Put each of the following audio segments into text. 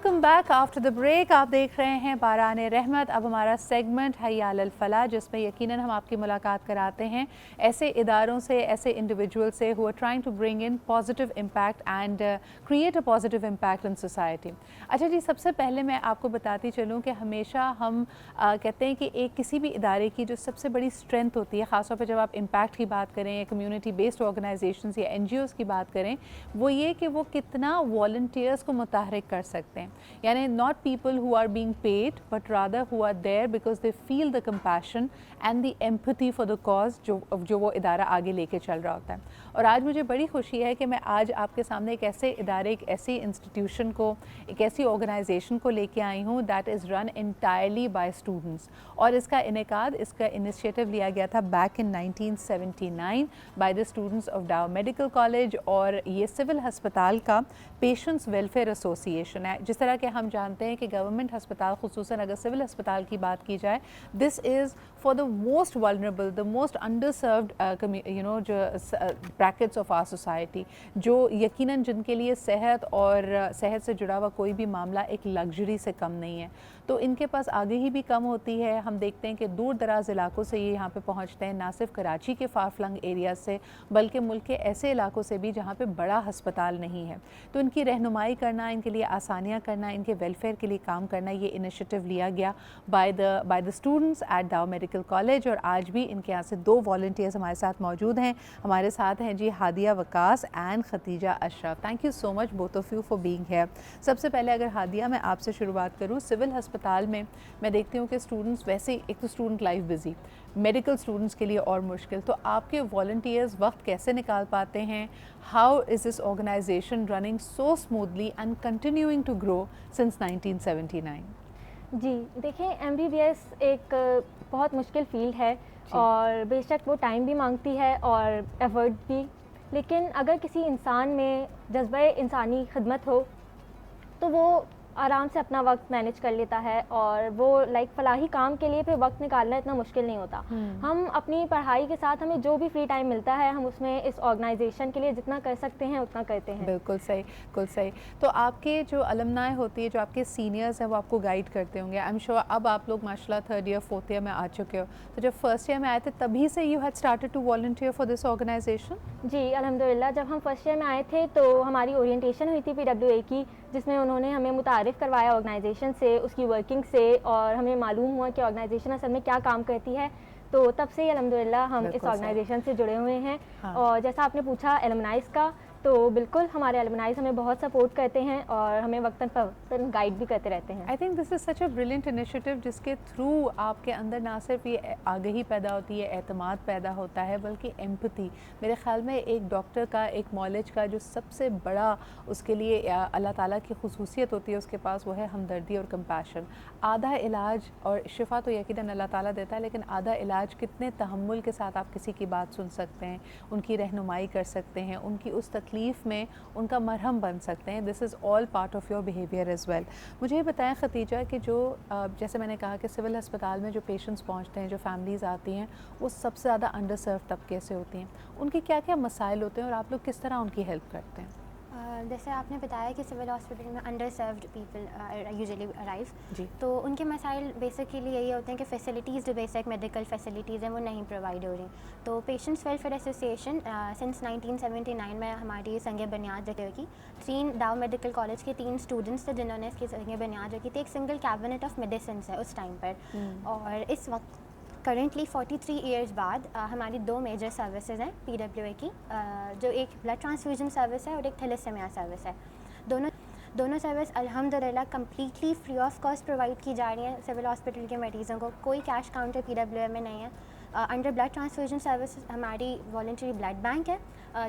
Welcome back after the break. आप देख रहे हैं बारान रहमत। अब हमारा सेगमेंट हय्या अलल फलाह, जिसमें यकीनन हम आपकी मुलाकात कराते हैं ऐसे इदारों से, ऐसे इंडिविजुअल से who are trying to bring in positive impact and create a positive impact in society. अच्छा जी, सबसे पहले मैं आपको बताती चलूँ कि हमेशा हम कहते हैं कि एक किसी भी इदारे की जो सबसे बड़ी स्ट्रेंथ होती है, ख़ासतौर पर जब आप इम्पैक्ट की बात करें या कम्यूनिटी बेस्ड ऑर्गेनाइजेशंस या NGOs की बात करें, वो ये कि वो कितना वॉलंटियर्स को मुतहरिक कर सकते हैं। यानी not people who are being paid but rather who are there because they feel the compassion and the empathy for the cause जो वो इदारा आगे लेके चल रहा होता है। और आज मुझे बड़ी खुशी है कि मैं आज आपके सामने एक ऐसे इदारे, एक ऐसी इंस्टीट्यूशन को, एक ऐसी ऑर्गेनाइजेशन को लेके आई हूँ that is run entirely by students. और इसका इनेकाद, इसका इनिशिएटिव लिया गया था back in 1979 by the students of Dow medical college. और ये सिविल हस्पताल का पेशेंट्स वेलफेयर एसोसिएशन है। जिस तरह के हम जानते हैं कि गवर्नमेंट हस्पताल, खुसूसन अगर सिविल हस्पताल की बात की जाए, this is for the most vulnerable, the most underserved जो ब्रैकेट्स ऑफ आवर सोसाइटी, जो यकीनन जिनके लिए सेहत और सेहत से जुड़ा हुआ कोई भी मामला एक लग्जरी से कम नहीं है, तो इनके पास आगे ही भी कम होती है। हम देखते हैं कि दूर दराज इलाकों से ये यहाँ पे पहुँचते हैं, ना सिर्फ कराची के फार फ्लंग एरिया से, बल्कि मुल्क के ऐसे इलाकों से भी जहाँ पे बड़ा हस्पताल नहीं है। तो इनकी रहनुमाई करना, इनके लिए आसानियाँ करना, इनके वेलफेयर के लिए काम करना, ये इनिशिएटिव लिया गया बाय द स्टूडेंट्स एट डाउ मेडिकल कॉलेज। और आज भी इनके यहाँ से 2 वॉलंटियर्स हमारे साथ मौजूद हैं। हमारे साथ हैं जी Hadia Waqas and Khatija Ashraf. Thank you so much both of you for being here. सबसे पहले अगर हादिया मैं आपसे शुरुआत करूँ, सिविल अस्पताल में मैं देखती हूँ कि स्टूडेंट्स, वैसे एक तो student life busy, medical students के लिए और मुश्किल, तो आपके वॉलंटियर्स वक्त कैसे निकाल पाते हैं? How is this organisation running so smoothly and continuing to grow since 1979? जी देखिए, MBBS एक बहुत मुश्किल फील्ड है और बेशक वो टाइम भी मांगती है और एफर्ट भी, लेकिन अगर किसी इंसान में जज्बा इंसानी खिदमत हो तो वो आराम से अपना वक्त मैनेज कर लेता है और वो फलाही काम के लिए फिर वक्त निकालना इतना मुश्किल नहीं होता। हम अपनी पढ़ाई के साथ हमें जो भी फ्री टाइम मिलता है, हम उसमें इस ऑर्गेनाइजेशन के लिए जितना कर सकते हैं उतना करते हैं। बिल्कुल सही, बिल्कुल सही। तो आपके जो अलमनाई होती है, जो आपके सीनियर्स हैं, वो आपको गाइड करते होंगे। आई एम श्योर अब आप लोग माशाल्लाह 3rd ईयर 4th ईयर में आ चुके हो, तो जब 1st ईयर में आए थे तभी से you had started to volunteer for this organization? जी अल्हम्दुलिल्लाह, जब हम 1st ईयर में आए थे तो हमारी ओरिएंटेशन हुई थी PWA की, जिसमें उन्होंने हमें मुतारिफ़ करवाया ऑर्गेनाइजेशन से, उसकी वर्किंग से, और हमें मालूम हुआ कि ऑर्गेनाइजेशन असल में क्या काम करती है। तो तब से ही अल्हम्दुलिल्लाह हम इस ऑर्गेनाइजेशन से जुड़े हुए हैं। हाँ। और जैसा आपने पूछा एलुमनाइज़ का, तो बिल्कुल हमारे एलुमनाइज़ हमें बहुत सपोर्ट करते हैं और हमें वक्तन फ़वक्तन गाइड भी करते रहते हैं। I think this is such a brilliant initiative, जिसके थ्रू आपके अंदर ना सिर्फ ये आगाही पैदा होती है, एतमाद पैदा होता है, बल्कि एम्पैथी। मेरे ख़्याल में एक डॉक्टर का, एक मौलिज का जो सबसे बड़ा उसके लिए अल्लाह ताला की खुसूसियत होती है उसके पास, वो है हमदर्दी और कंपैशन। आधा इलाज, और शिफा तो यकीनन अल्लाह ताला देता है, लेकिन आधा इलाज कितने तहम्मुल के साथ आप किसी की बात सुन सकते हैं, उनकी रहनुमाई कर सकते हैं, उनकी उस तकलीफ़ में उनका मरहम बन सकते हैं। This is all part of your behaviour as well. मुझे ये बताएं खतीजा कि जो जैसे मैंने कहा कि सिविल अस्पताल में जो पेशेंट्स पहुंचते हैं, जो फैमिलीज़ आती हैं, वो सबसे ज़्यादा अंडर सर्व तबके से होती हैं। उनके क्या क्या मसाइल होते हैं और आप लोग किस तरह उनकी हेल्प करते हैं? जैसे आपने बताया कि सिविल हॉस्पिटल में under served people usually arrive, तो उनके मसाइल बेसिकली यही होते हैं कि फ़ैसिलिटीज़, जो बेसिक मेडिकल फ़ैसिलिटीज़ हैं, वो नहीं प्रोवाइड हो रही। तो पेशेंट्स वेलफेयर एसोसिएशन सिंस 1979 में हमारी संग बुनियाद रखी हुई, 3 डाउ मेडिकल कॉलेज के 3 स्टूडेंट्स थे जिन्होंने इसकी संग बुनियाद रखी थी। एक सिंगल कैबिनेट ऑफ मेडिसिन है उस टाइम पर, और इस वक्त करेंटली 43 ईयर्स बाद हमारी 2 मेजर सर्विसेज हैं PWA की, जो एक ब्लड ट्रांसफ्यूजन सर्विस है और एक थैलेसेमिया सर्विस है। दोनों सर्विस अल्हम्दुलिल्लाह completely free of cost provide की जा रही हैं सिविल हॉस्पिटल के मरीज़ों को। कोई कैश काउंटर PWA में नहीं है। अंडर ब्लड ट्रांसफ्यूजन सर्विस हमारी वॉलंटरी ब्लड बैंक है,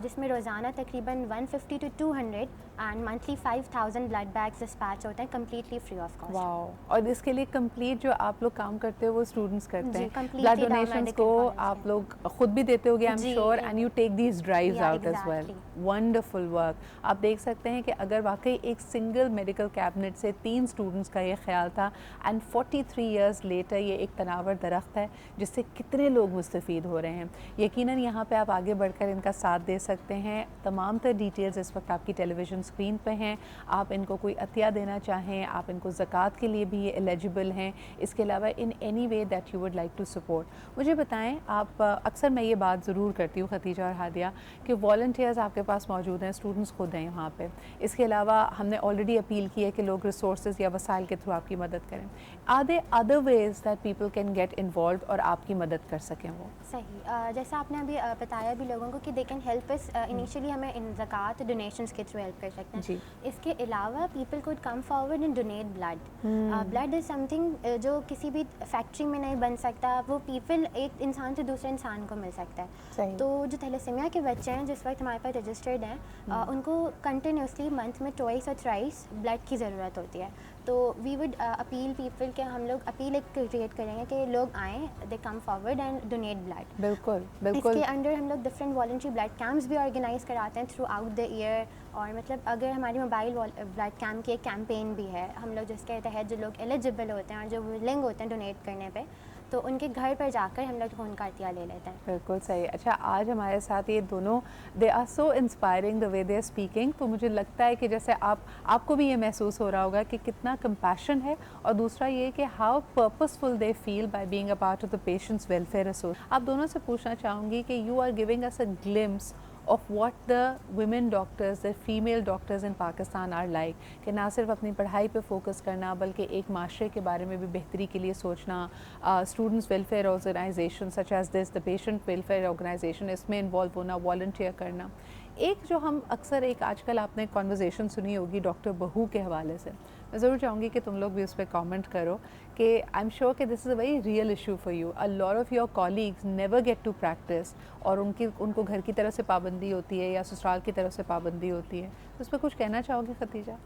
जिसमें रोज़ाना तकरीबन 150 to 200 and monthly 5000 blood bags dispatch होते हैं completely free of cost. Wow! और इसके लिए कंप्लीट जो आप लोग काम करते हो वो स्टूडेंट्स करते हैं। ब्लड डोनेशंस को आप लोग खुद भी देते होगे I am sure, and you take these drives out as well. Wonderful work. आप देख सकते हैं कि अगर वाकई एक सिंगल मेडिकल कैबिनेट से 3 स्टूडेंट्स का ये ख्याल था, एंड 43 ईयर्स लेटर ये एक तनावर दरख्त है जिससे कितने लोग मुस्तफ़ीद हो रहे हैं। यकीनन यहाँ पे आप आगे बढ़कर इनका साथ दे सकते हैं। तमाम तर डिटेल्स इस वक्त आपकी टेलीविज़न स्क्रीन पे हैं। आप इनको कोई अतिया देना चाहें, आप इनको ज़कात के लिए भी एलिजिबल हैं। इसके अलावा in any way that you would like to support, मुझे बताएं आप। अक्सर मैं ये बात ज़रूर करती हूँ खतीजा और हादिया कि वॉलंटियर्स आपके पास मौजूद हैं, स्टूडेंट्स खुद हैं यहाँ पे। इसके अलावा हमने ऑलरेडी अपील की है कि लोग रिसोर्स या वसाइल के थ्रू आपकी मदद करें। Are they other ways that people can get involve और आपकी मदद कर सकें वो? सही, जैसा आपने अभी बताया भी लोगों को कि they can help us initially, हमें इन ज़कात डोनेशंस के थ्रू हेल्प कर सकते हैं। इसके अलावा people could come forward and donate blood. Blood is something जो किसी भी फैक्ट्री में नहीं बन सकता, वो पीपल एक इंसान से दूसरे इंसान को मिल सकता है। तो जो थैलेसीमिया के बच्चे हैं जिस वक्त हमारे पास रजिस्टर्ड हैं, उनको कंटिन्यूसली मंथ में ट्वाइस और थ्राइस ब्लड की ज़रूरत होती है। तो वी वुड अपील पीपल के, हम लोग अपील एक क्रिएट करेंगे कि लोग आएँ, they come forward and donate blood. बिल्कुल बिल्कुल। इसके अंडर हम लोग डिफरेंट वॉलंटरी ब्लड कैंप्स भी ऑर्गेनाइज कराते हैं थ्रू आउट द ईयर। और मतलब अगर हमारी मोबाइल ब्लड कैंप की एक कैंपेन भी है हम लोग, जिसके तहत जो लोग एलिजिबल होते हैं और जो विलिंग होते हैं डोनेट करने पे, तो उनके घर पर जाकर हम लोग खून का अतिया ले लेते हैं। बिल्कुल सही। अच्छा, आज हमारे साथ ये दोनों, they are so inspiring the way they are speaking. तो मुझे लगता है कि जैसे आपको भी ये महसूस हो रहा होगा कि कितना कंपैशन है, और दूसरा ये कि how purposeful they feel by being a part of the patients welfare association. आप दोनों से पूछना चाहूँगी कि you are giving us a glimpse of what the women doctors, the female doctors in Pakistan are like, कि ना सिर्फ अपनी पढ़ाई पे फोकस करना बल्कि एक माशरे के बारे में भी बेहतरी के लिए सोचना। Students welfare organisation such as this, the patient welfare organisation, इसमें इन्वॉल्व होना, वॉलंटियर करना। एक जो हम अक्सर एक आजकल आपने कॉन्वर्जेसन सुनी होगी डॉक्टर बहू के हवाले से, मैं ज़रूर चाहूँगी कि तुम लोग भी उस पर कॉमेंट करो कि आई एम श्योर कि this is a very real issue for you. A lot of your colleagues never get to practise, और उनको घर की तरफ से पाबंदी होती है या ससुराल की तरफ से पाबंदी होती है। तो उस पर कुछ कहना चाहोगे Khatija?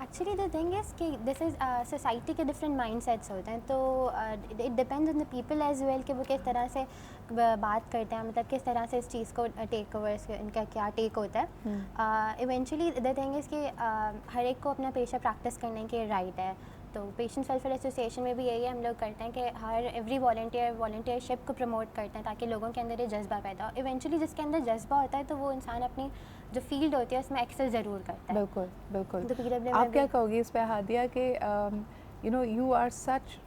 Actually the thing is कि दिस इज़ सोसाइटी के डिफरेंट माइंडसेट्स होते हैं, तो it depends on the people as well कि वो किस तरह से बात करते हैं, मतलब किस तरह से इस चीज़ को टेक ओवर, इनका क्या टेक होता है। इवेंचुअली द थिंग इज़ कि हर एक को अपना पेशा प्रैक्टिस करने के राइट है। तो पेशेंट्स वेलफेयर एसोसिएशन में भी यही हम लोग करते हैं कि हर एवरी वॉलंटियरशिप को प्रमोट करते हैं ताकि लोगों के अंदर ये जज्बा पैदा हो। इवेंचुअली जिसके अंदर जज्बा होता है तो वो इंसान अपनी जो फील्ड होती है उसमें एक्सेल ज़रूर करता है। बिल्कुल बिल्कुल। तो PWM आप में क्या भी कहोगी इस पे हादिया कि you know you are such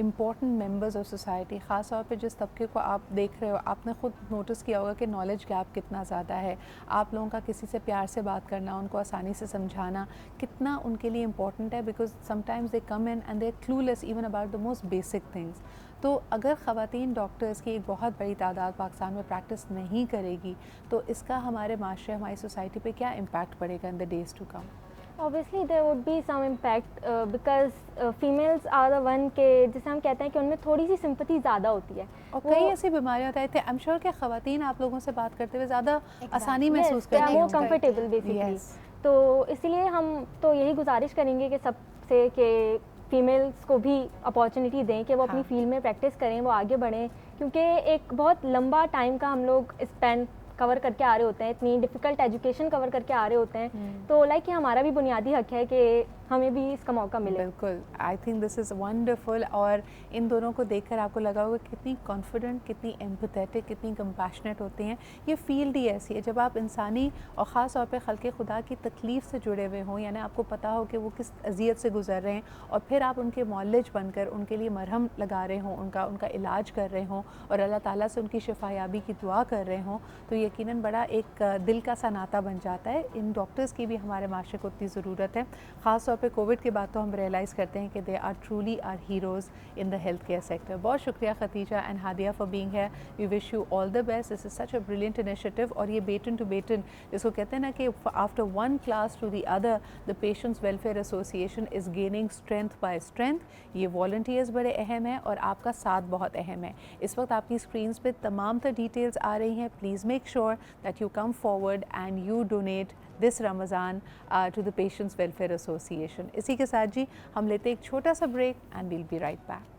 important members of society, ख़ास तौर पे जिस तबके को आप देख रहे हो, आपने खुद नोटिस किया होगा कि नॉलेज गैप कितना ज़्यादा है। आप लोगों का किसी से प्यार से बात करना, उनको आसानी से समझाना कितना उनके लिए इम्पॉर्टेंट है, because sometimes they come in and they are clueless even about the most basic things. तो अगर ख़वातीन डॉक्टर्स की एक बहुत बड़ी तादाद पाकिस्तान में प्रैक्टिस नहीं करेगी तो इसका हमारे माशरे, हमारी सोसाइटी पे क्या इम्पैक्ट पड़ेगा in the days to come? Obviously there would be some impact because females are the one के जैसे हम कहते हैं कि उनमें थोड़ी सी सिंपैथी ज़्यादा होती है, और कई ऐसी बीमारियां होती थे। आई एम श्योर कि ख़वातीन आप लोगों से बात करते हुए ज़्यादा आसानी महसूस करती हैं, हैं, वो कंफर्टेबल बेसिकली। Yes. तो इसीलिए हम तो यही गुजारिश करेंगे कि सबसे कि फीमेल्स को भी अपॉर्चुनिटी दें कि वो अपनी हाँ। फील्ड में प्रैक्टिस करें, वो आगे बढ़ें, क्योंकि एक बहुत लंबा टाइम का हम लोग स्पेंड कवर करके आ रहे होते हैं, इतनी डिफ़िकल्ट एजुकेशन कवर करके आ रहे होते हैं। तो लाइक ये हमारा भी बुनियादी हक है कि हमें भी इसका मौका मिले। बिल्कुल, I think this is wonderful. और इन दोनों को देखकर आपको लगा होगा कितनी कॉन्फिडेंट, कितनी एम्पैथेटिक, कितनी कंपैशनेट होती हैं। ये फील्ड ही ऐसी है जब आप इंसानी और ख़ास तौर पे खल्क़े खुदा की तकलीफ़ से जुड़े हुए हों, यानी आपको पता हो कि वो किस अज़ियत से गुज़र रहे हैं, और फिर आप उनके मौलिज बनकर उनके लिए मरहम लगा रहे हों, उनका इलाज कर रहे हों और अल्लाह ताला से उनकी शिफायाबी की दुआ कर रहे हों, तो यकीनन बड़ा एक दिल का सा नाता बन जाता है। इन डॉक्टर्स की भी हमारे माशरे को इतनी ज़रूरत है। ख़ास तौर पे कोविड के बाद तो हम रियलाइज़ करते हैं कि they are truly are heroes in the health care sector. बहुत शुक्रिया Khatija and Hadiya for being here. We wish you all the best. This is such a brilliant initiative. और ये बेटन टू बेटन जिसको कहते हैं ना कि after one class to the other the patients welfare association is gaining strength by strength. ये volunteers बड़े अहम हैं और आपका साथ बहुत अहम है। इस वक्त आपकी स्क्रीन्स पे तमाम तर डिटेल्स आ रही हैं। Please make sure that you come forward and you donate this Ramadan to the Patients Welfare Association. इसी के साथ जी हम लेते एक छोटा सा break and we'll be right back.